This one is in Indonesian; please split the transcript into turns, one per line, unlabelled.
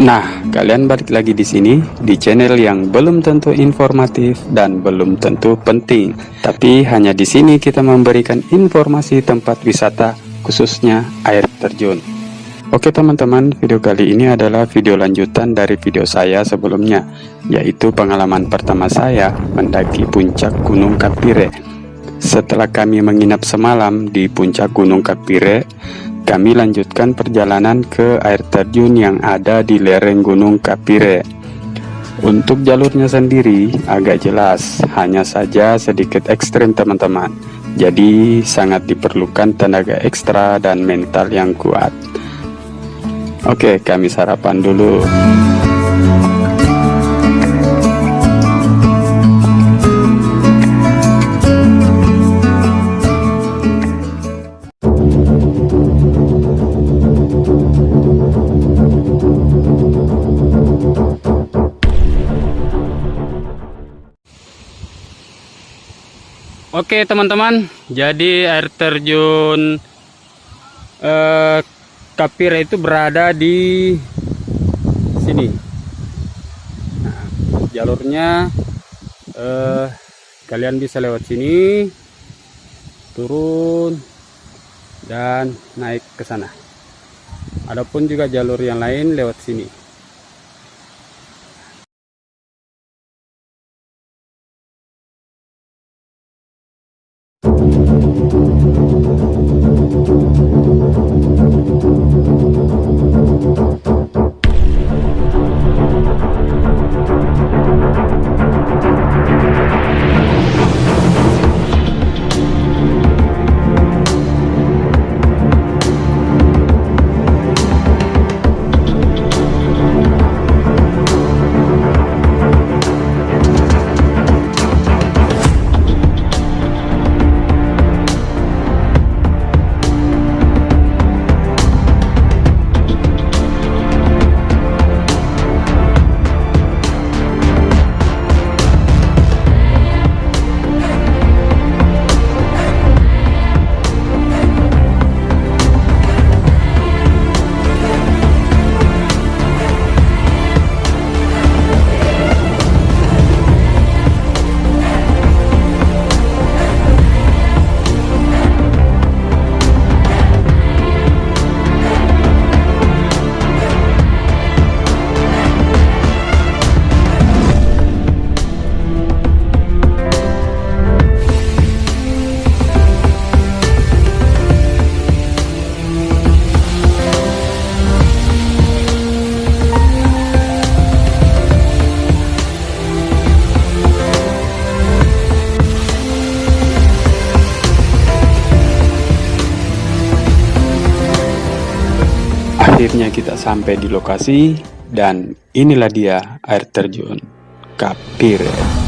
Nah, kalian balik lagi di sini di channel yang belum tentu informatif dan belum tentu penting, tapi hanya di sini kita memberikan informasi tempat wisata, khususnya air terjun. Oke teman-teman, video kali ini adalah video lanjutan dari video saya sebelumnya, yaitu pengalaman pertama saya mendaki puncak Gunung Kapire. Setelah kami menginap semalam di puncak Gunung Kapire, kami lanjutkan perjalanan ke air terjun yang ada di lereng Gunung Kapire. Untuk jalurnya sendiri agak jelas, hanya saja sedikit ekstrim teman-teman. Jadi sangat diperlukan tenaga ekstra dan mental yang kuat. Oke, kami sarapan dulu. Oke teman-teman, jadi air terjun Kapire itu berada di sini. Nah, jalurnya kalian bisa lewat sini, turun dan naik ke sana. Adapun juga jalur yang lain lewat sini. Akhirnya kita sampai di lokasi dan inilah dia air terjun Kapire.